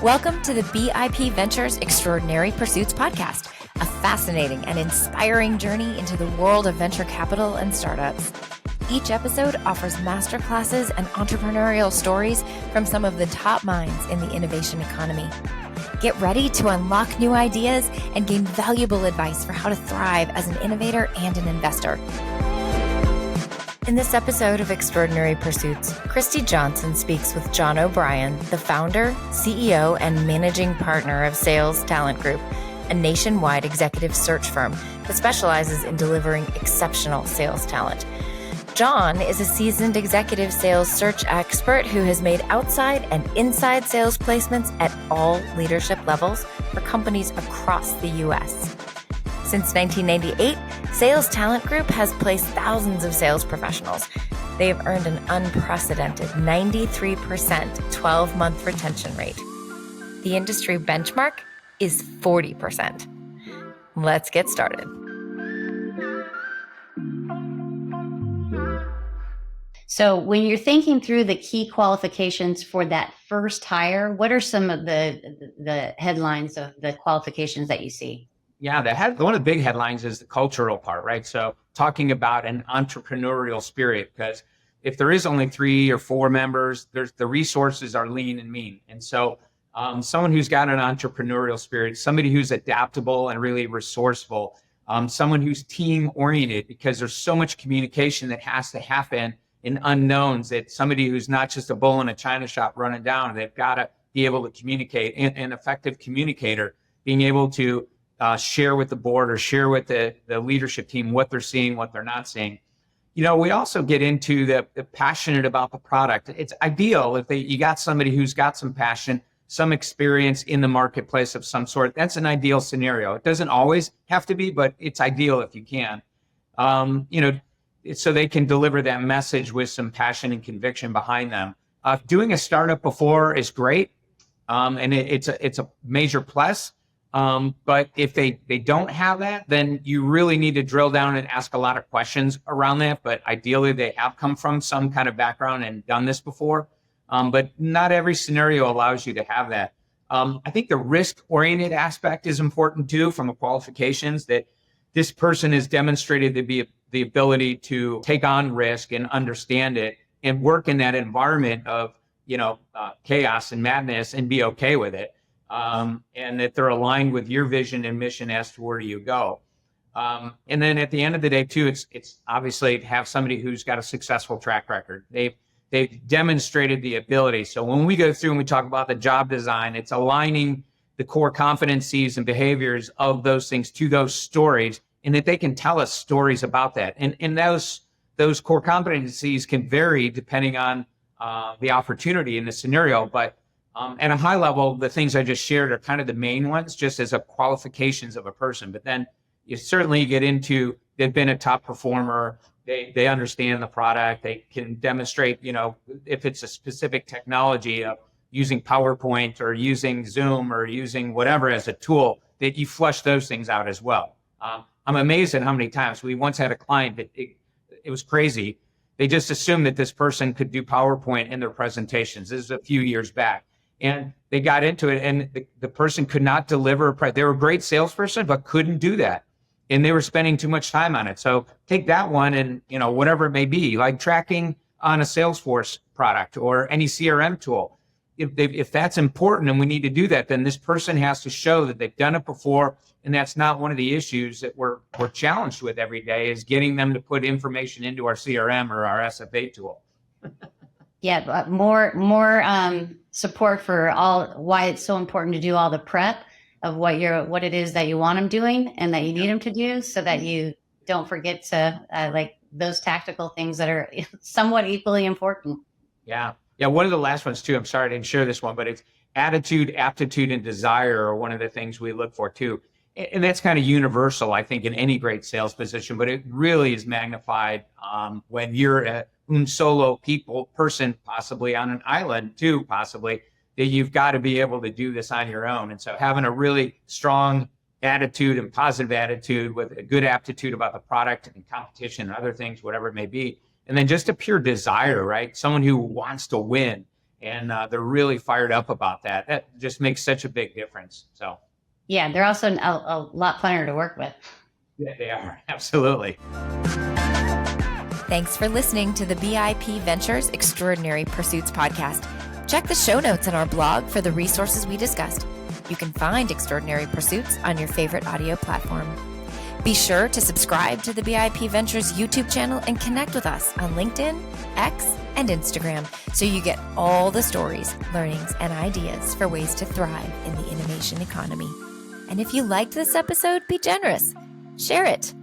Welcome to the BIP Ventures Extraordinary Pursuits podcast, a fascinating and inspiring journey into the world of venture capital and startups. Each episode offers masterclasses and entrepreneurial stories from some of the top minds in the innovation economy. Get ready to unlock new ideas and gain valuable advice for how to thrive as an innovator and an investor. In this episode of Extraordinary Pursuits, Christy Johnson speaks with John O'Brien, the founder, CEO, and managing partner of Sales Talent Group, a nationwide executive search firm that specializes in delivering exceptional sales talent. John is a seasoned executive sales search expert who has made outside and inside sales placements at all leadership levels for companies across the U.S. Since 1998, Sales Talent Group has placed thousands of sales professionals. They have earned an unprecedented 93% 12-month retention rate. The industry benchmark is 40%. Let's get started. So when you're thinking through the key qualifications for that first hire, what are some of the headlines of the qualifications that you see? Yeah, one of the big headlines is the cultural part, right? So talking about an entrepreneurial spirit, because if there is only 3 or 4 members, the resources are lean and mean. And so someone who's got an entrepreneurial spirit, somebody who's adaptable and really resourceful, someone who's team oriented, because there's so much communication that has to happen in unknowns, that somebody who's not just a bull in a china shop running down, they've got to be able to communicate, an effective communicator, being able to share with the board or share with the leadership team what they're seeing, what they're not seeing. You know, we also get into the passionate about the product. It's ideal if you got somebody who's got some passion, some experience in the marketplace of some sort. That's an ideal scenario. It doesn't always have to be, but it's ideal if you can. So they can deliver that message with some passion and conviction behind them. Doing a startup before is great, and it's a major plus. But if they don't have that, then you really need to drill down and ask a lot of questions around that. But ideally, they have come from some kind of background and done this before. But not every scenario allows you to have that. I think the risk-oriented aspect is important too, from the qualifications, that this person has demonstrated to be the ability to take on risk and understand it and work in that environment of, chaos and madness and be okay with it. And that they're aligned with your vision and mission as to where you go. And then at the end of the day, too, it's obviously to have somebody who's got a successful track record. They've demonstrated the ability. So when we go through and we talk about the job design, it's aligning the core competencies and behaviors of those things to those stories, and that they can tell us stories about that. And those core competencies can vary depending on the opportunity in the scenario, but at a high level, the things I just shared are kind of the main ones, just as a qualifications of a person. But then you certainly get into, they've been a top performer, they understand the product, they can demonstrate, if it's a specific technology of using PowerPoint or using Zoom or using whatever as a tool, that you flush those things out as well. I'm amazed at how many times we once had a client that it was crazy. They just assumed that this person could do PowerPoint in their presentations. This is a few years back. And they got into it, and the person could not deliver. They were a great salesperson, but couldn't do that. And they were spending too much time on it. So take that one and, whatever it may be, like tracking on a Salesforce product or any CRM tool. If that's important and we need to do that, then this person has to show that they've done it before. And that's not one of the issues that we're challenged with every day, is getting them to put information into our CRM or our SFA tool. Yeah, but more support for why it's so important to do all the prep of what it is that you want them doing and that you need them to do, so that you don't forget to like those tactical things that are somewhat equally important. Yeah. One of the last ones too, I'm sorry I didn't share this one, but it's attitude, aptitude, and desire are one of the things we look for too. And that's kind of universal, I think, in any great sales position, but it really is magnified when you're a solo person, possibly on an island too, possibly, that you've got to be able to do this on your own. And so having a really strong attitude and positive attitude with a good aptitude about the product and competition and other things, whatever it may be. And then just a pure desire, right? Someone who wants to win and they're really fired up about that. That just makes such a big difference. So Yeah, they're also a lot funner to work with. yeah, they are. Absolutely. Thanks for listening to the BIP Ventures Extraordinary Pursuits podcast. Check the show notes on our blog for the resources we discussed. You can find Extraordinary Pursuits on your favorite audio platform. Be sure to subscribe to the BIP Ventures YouTube channel and connect with us on LinkedIn, X, and Instagram so you get all the stories, learnings, and ideas for ways to thrive in the innovation economy. And if you liked this episode, be generous. Share it.